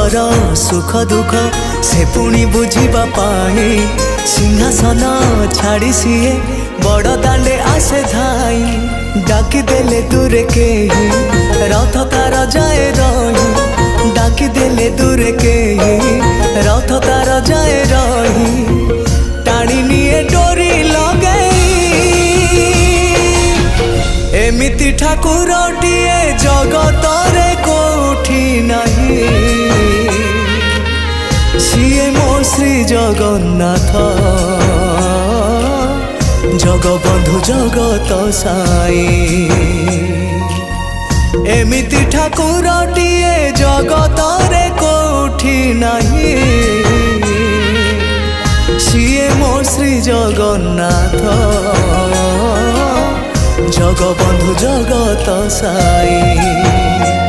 जगतर सुख दुख से पुणी बुझिबा पाई सिंहासन छाड़ी सीए बड़ दांडे आसे धाई डाकी देले दूरे के रथ तार जाए रही डाकी देले दूरे के रथ तार जाए रही टाणी निये डोरी लगई एमिति ठाकुरटिए जगतरे कोठी नहीं सिए मो श्री जगन्नाथ जगबंधु जगत साई एमिति ठाकुरटिए जगतरे कोठी नहीं सिए मो श्री जगन्नाथ जगबंधु जगत साई।